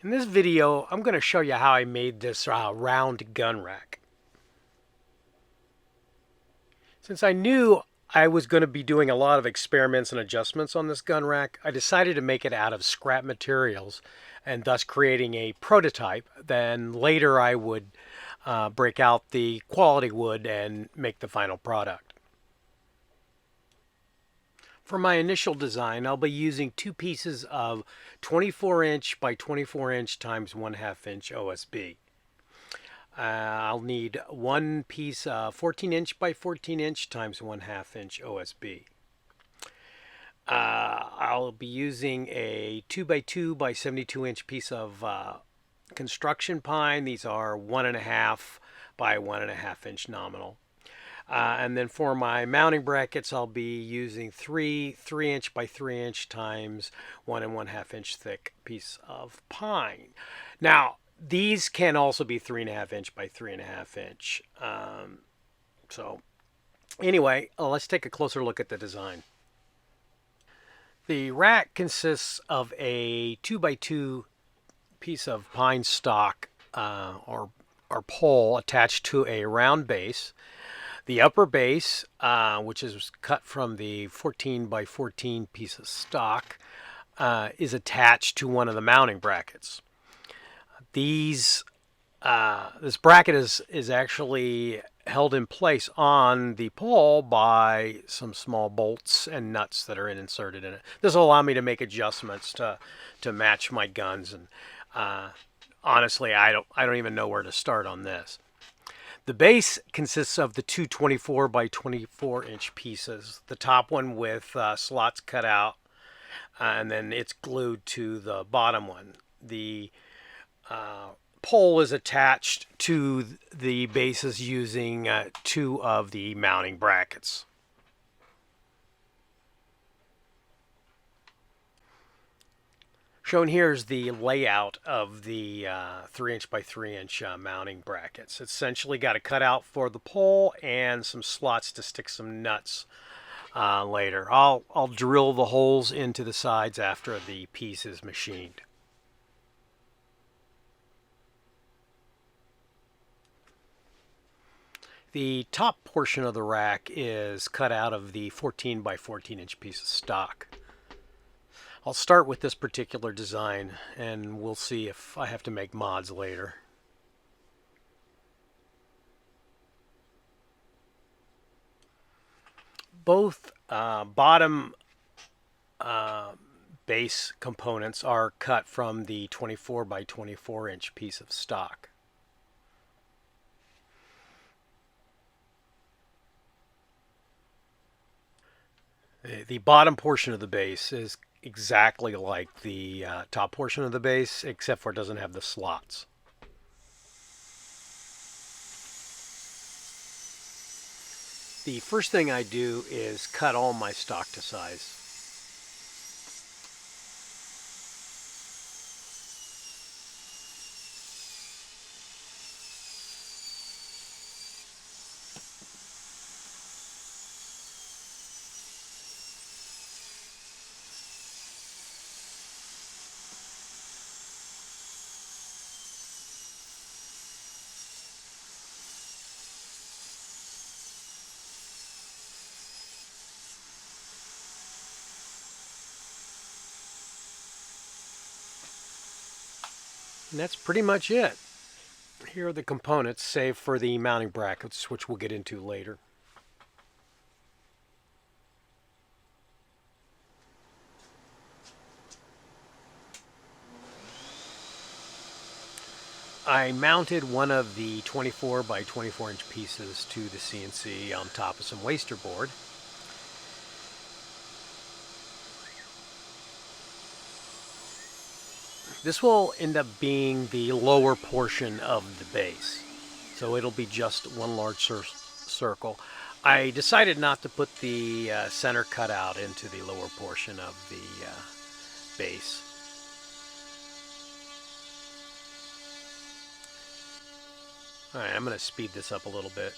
In this video, I'm going to show you how I made this round gun rack. Since I knew I was going to be doing a lot of experiments and adjustments on this gun rack, I decided to make it out of scrap materials and thus creating a prototype. Then later I would break out the quality wood and make the final product. For my initial design, I'll be using two pieces of 24 inch by 24 inch times 1/2 inch OSB. I'll need one piece 14 inch by 14 inch times 1/2 inch OSB. I'll be using a 2 by 2 by 72 inch piece of construction pine. These are 1.5 by 1.5 inch nominal. And then for my mounting brackets, I'll be using three 3 inch by 3 inch times 1 1/2 inch thick piece of pine. Now, these can also be 3.5 inch by 3.5 inch. So anyway, let's take a closer look at the design. The rack consists of a 2 by 2 piece of pine stock or pole attached to a round base. The upper base, which is cut from the 14 by 14 piece of stock, is attached to one of the mounting brackets. This bracket is actually held in place on the pole by some small bolts and nuts that are inserted in it. This will allow me to make adjustments to match my guns, and honestly, I don't even know where to start on this. The base consists of the two 24 by 24 inch pieces. The top one with slots cut out, and then it's glued to the bottom one. The pole is attached to the bases using two of the mounting brackets. Shown here is the layout of the 3 inch by 3 inch mounting brackets. It's essentially got a cutout for the pole and some slots to stick some nuts later. I'll drill the holes into the sides after the piece is machined. The top portion of the rack is cut out of the 14 by 14 inch piece of stock. I'll start with this particular design, and we'll see if I have to make mods later. Both bottom base components are cut from the 24 by 24 inch piece of stock. The bottom portion of the base is exactly like the top portion of the base, except for it doesn't have the slots. The first thing I do is cut all my stock to size. And that's pretty much it. Here are the components, save for the mounting brackets, which we'll get into later. I mounted one of the 24 by 24 inch pieces to the CNC on top of some waster board. This will end up being the lower portion of the base, so it'll be just one large circle. I decided not to put the center cutout into the lower portion of the base. Alright, I'm going to speed this up a little bit.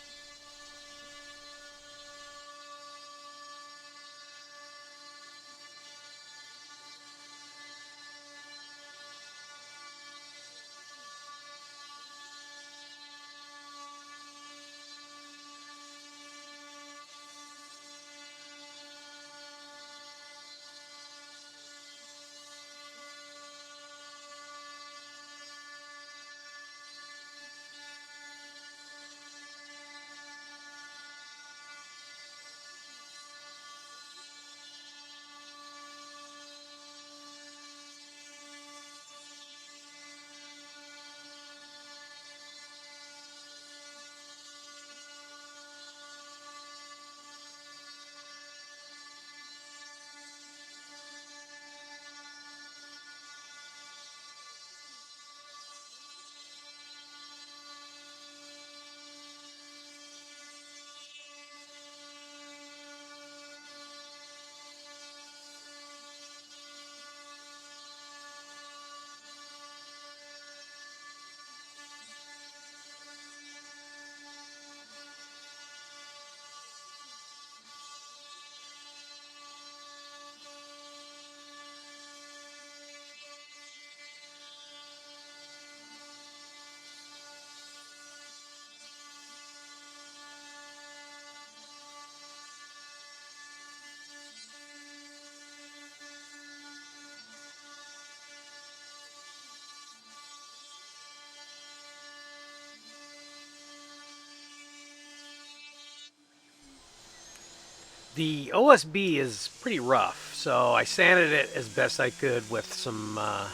The OSB is pretty rough, so I sanded it as best I could with some. I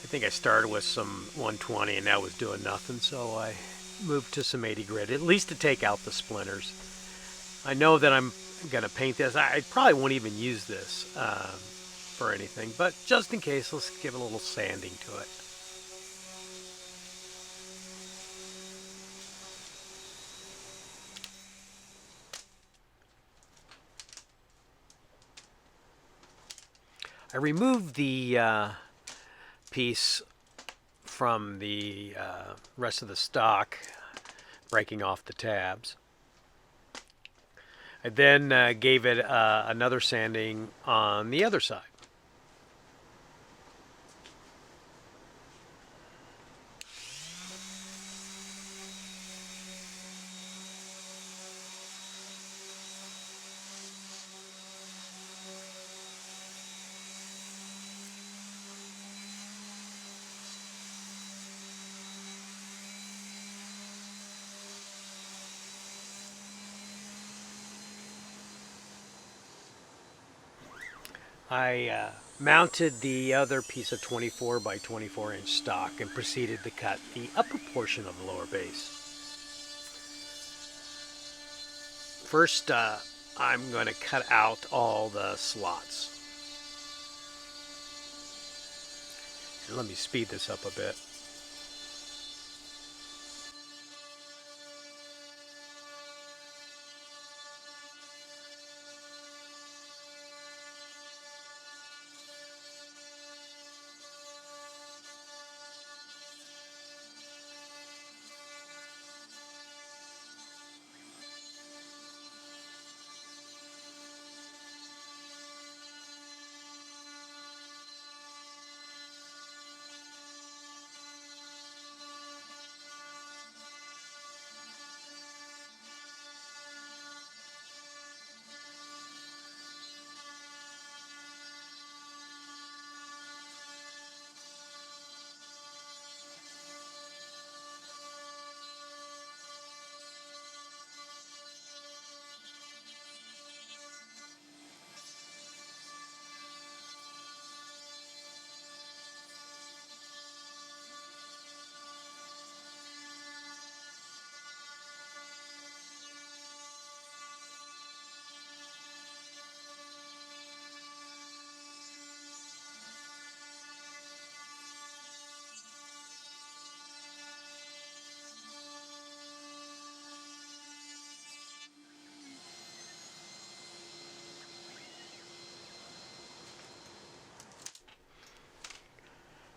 think I started with some 120, and that was doing nothing, so I moved to some 80 grit, at least to take out the splinters. I know that I'm gonna paint this. I probably won't even use this for anything, but just in case, let's give a little sanding to it. I removed the piece from the rest of the stock, breaking off the tabs. I then gave it another sanding on the other side. I mounted the other piece of 24 by 24 inch stock and proceeded to cut the upper portion of the lower base. First, I'm going to cut out all the slots. And let me speed this up a bit.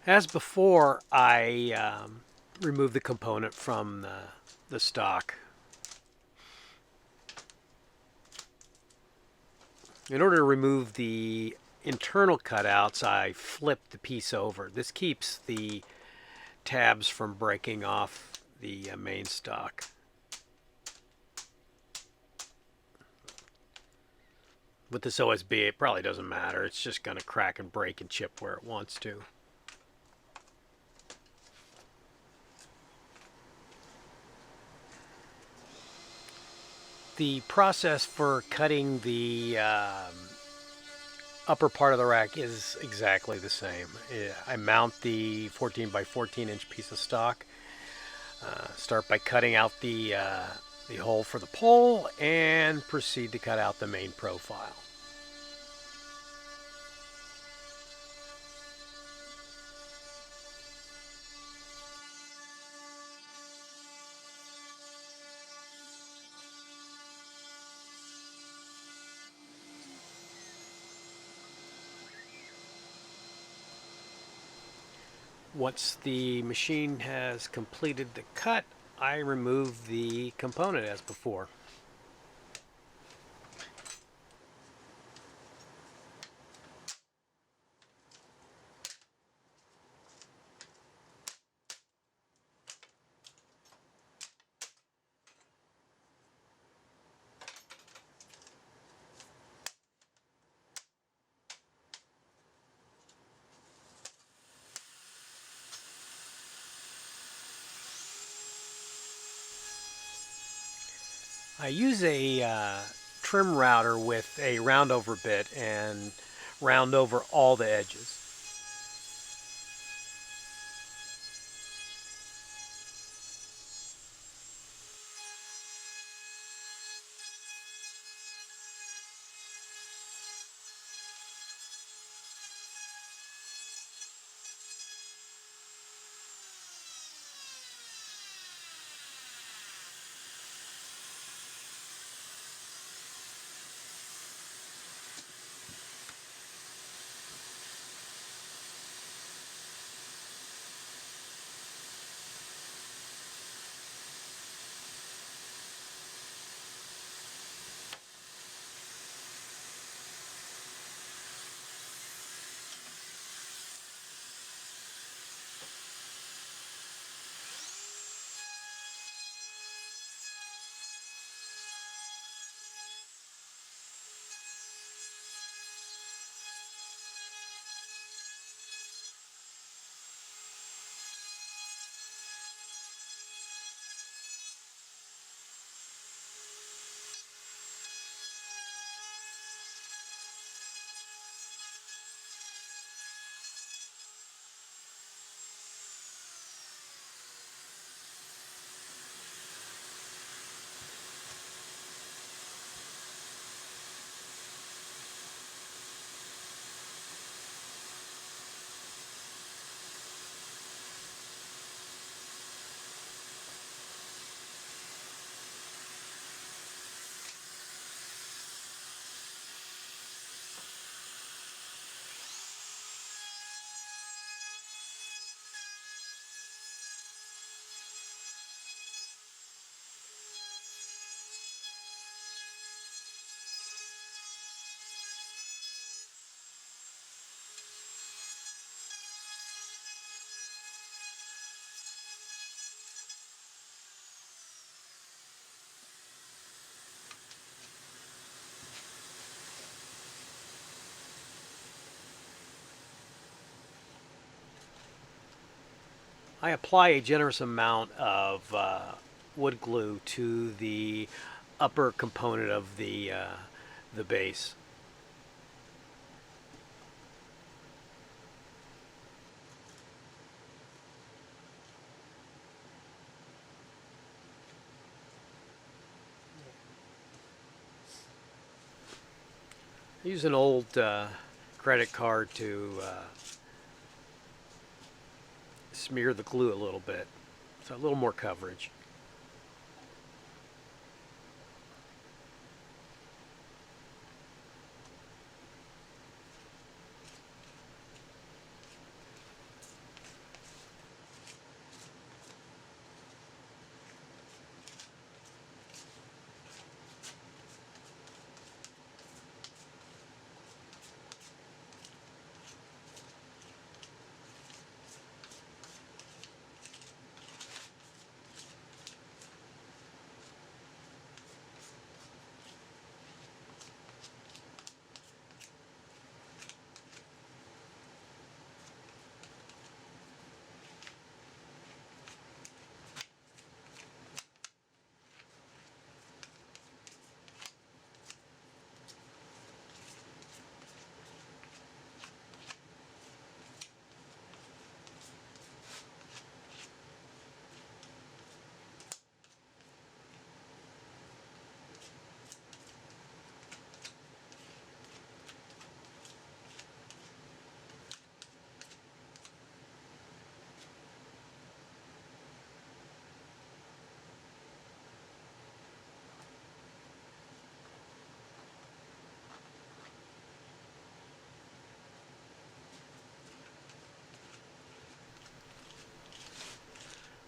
As before, I removed the component from the stock. In order to remove the internal cutouts, I flipped the piece over. This keeps the tabs from breaking off the main stock. With this OSB, it probably doesn't matter. It's just going to crack and break and chip where it wants to. The process for cutting the upper part of the rack is exactly the same. I mount the 14 by 14 inch piece of stock. Start by cutting out the hole for the pole and proceed to cut out the main profile. Once the machine has completed the cut, I remove the component as before. I use a trim router with a round over bit and round over all the edges. I apply a generous amount of wood glue to the upper component of the base. I use an old credit card to smear the glue a little bit, so a little more coverage.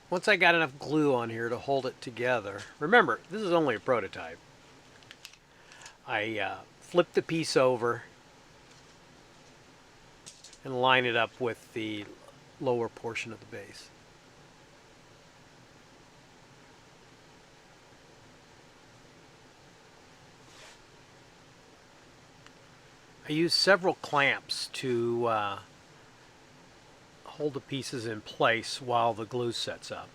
Once I got enough glue on here to hold it together, remember, this is only a prototype. I flip the piece over and line it up with the lower portion of the base. I use several clamps to hold the pieces in place while the glue sets up.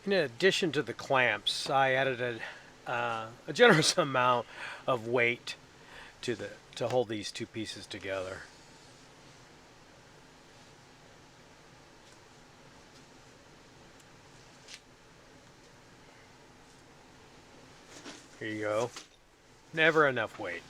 In addition to the clamps, I added a generous amount of weight to hold these two pieces together. Here you go. Never enough weight.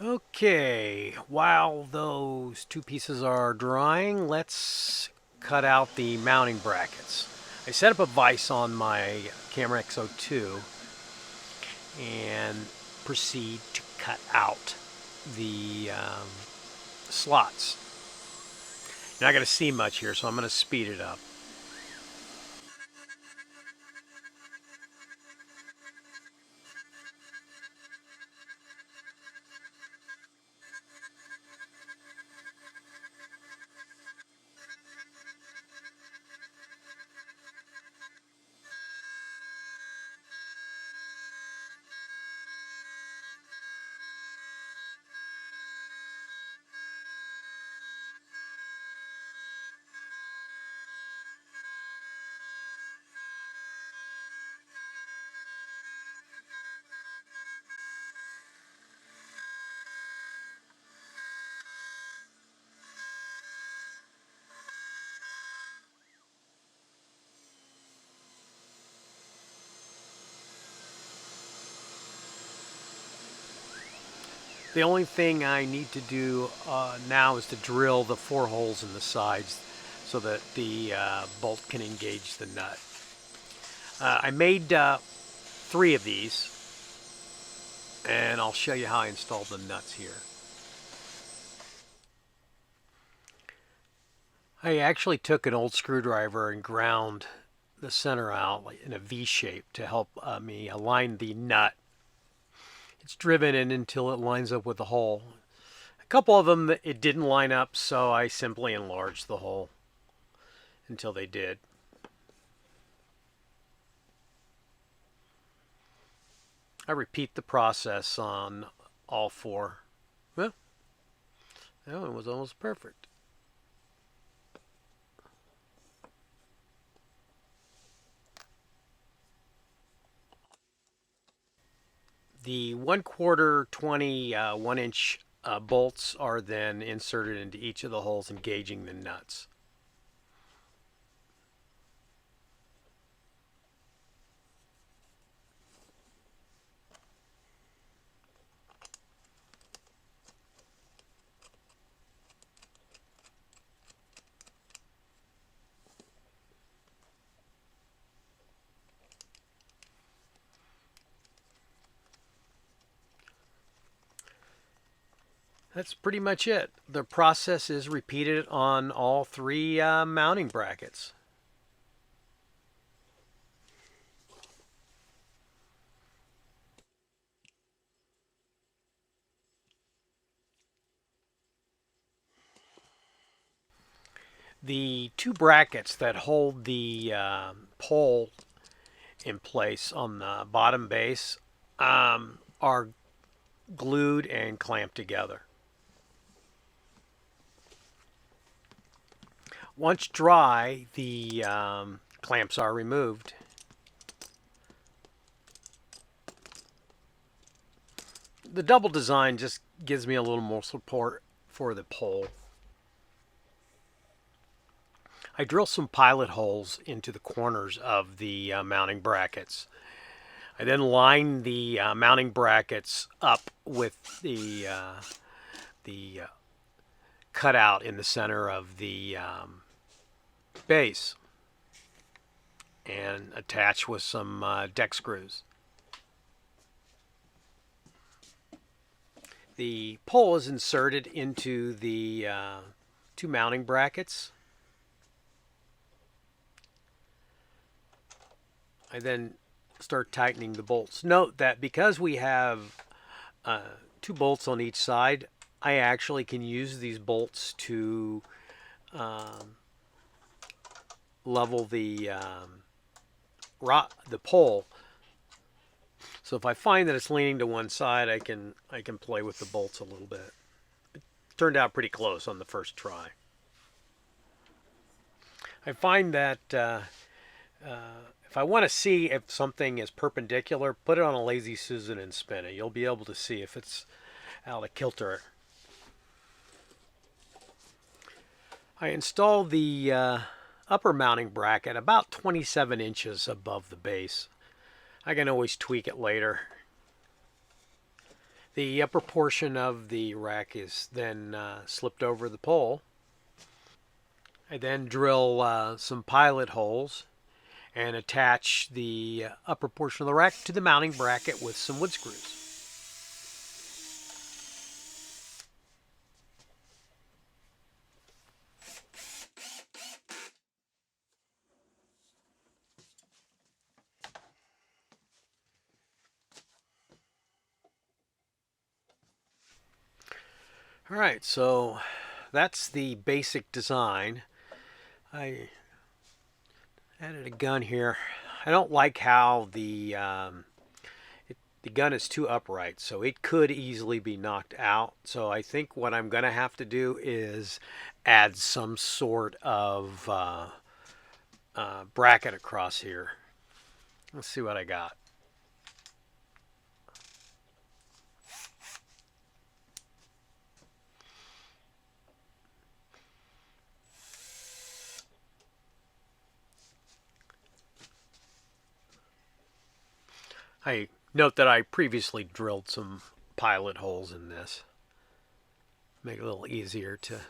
Okay, while those two pieces are drying, let's cut out the mounting brackets. I set up a vise on my Camera XO2 and proceed to cut out the slots. You're not going to see much here, so I'm going to speed it up. The only thing I need to do now is to drill the 4 holes in the sides so that the bolt can engage the nut. I made 3 of these, and I'll show you how I installed the nuts here. I actually took an old screwdriver and ground the center out in a V shape to help me align the nut. It's driven in until it lines up with the hole. A couple of them it didn't line up, so I simply enlarged the hole until they did. I repeat the process on all 4. Well, that one was almost perfect. The 1/4 20 1-inch bolts are then inserted into each of the holes, engaging the nuts. That's pretty much it. The process is repeated on all 3 mounting brackets. The 2 brackets that hold the pole in place on the bottom base are glued and clamped together. Once dry, the clamps are removed. The double design just gives me a little more support for the pole. I drill some pilot holes into the corners of the mounting brackets. I then line the mounting brackets up with the cutout in the center of the base and attach with some deck screws. The pole is inserted into the 2 mounting brackets. I then start tightening the bolts. Note that because we have 2 bolts on each side, I actually can use these bolts to level the pole. So if I find that it's leaning to one side, I can play with the bolts a little bit. It turned out pretty close on the first try. I find that if I want to see if something is perpendicular, put it on a Lazy Susan and spin it. You'll be able to see if it's out of kilter. I installed the upper mounting bracket about 27 inches above the base. I can always tweak it later. The upper portion of the rack is then slipped over the pole. I then drill some pilot holes and attach the upper portion of the rack to the mounting bracket with some wood screws. All right, so that's the basic design. I added a gun here. I don't like how the gun is too upright, so it could easily be knocked out. So I think what I'm going to have to do is add some sort of bracket across here. Let's see what I got. I note that I previously drilled some pilot holes in this. Make it a little easier to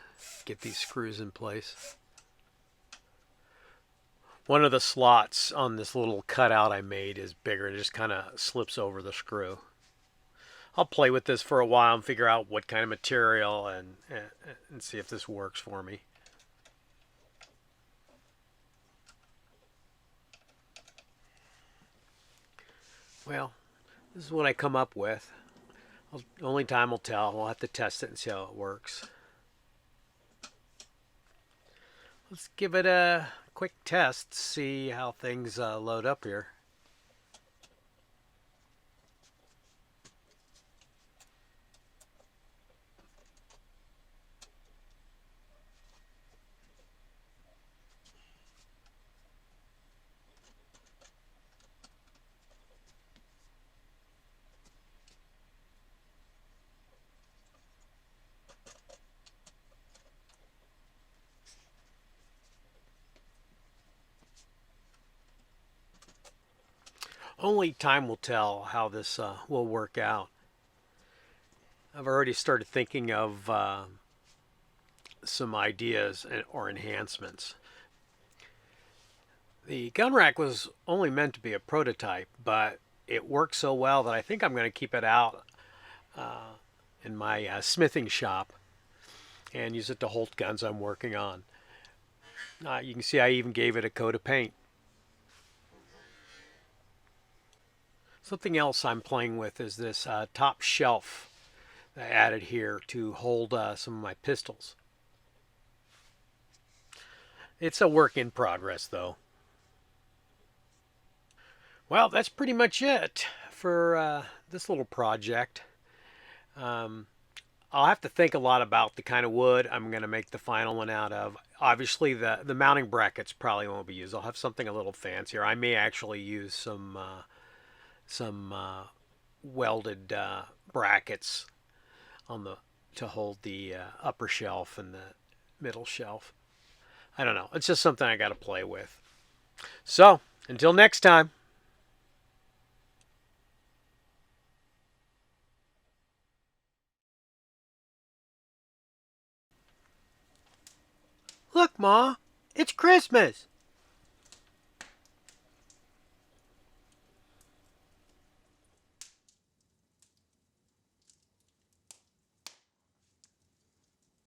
get these screws in place. One of the slots on this little cutout I made is bigger. It just kind of slips over the screw. I'll play with this for a while and figure out what kind of material and see if this works for me. Well, this is what I come up with. Only time will tell. We'll have to test it and see how it works. Let's give it a quick test, see how things load up here. Only time will tell how this will work out. I've already started thinking of some ideas or enhancements. The gun rack was only meant to be a prototype, but it works so well that I think I'm going to keep it out in my smithing shop and use it to hold guns I'm working on. You can see I even gave it a coat of paint. Something else I'm playing with is this top shelf that I added here to hold some of my pistols. It's a work in progress though. Well, that's pretty much it for this little project. I'll have to think a lot about the kind of wood I'm going to make the final one out of. Obviously, the mounting brackets probably won't be used. I'll have something a little fancier. I may actually use some welded brackets on the to hold the upper shelf and the middle shelf. I don't know. It's just something I got to play with. So, until next time. Look, Ma, it's Christmas.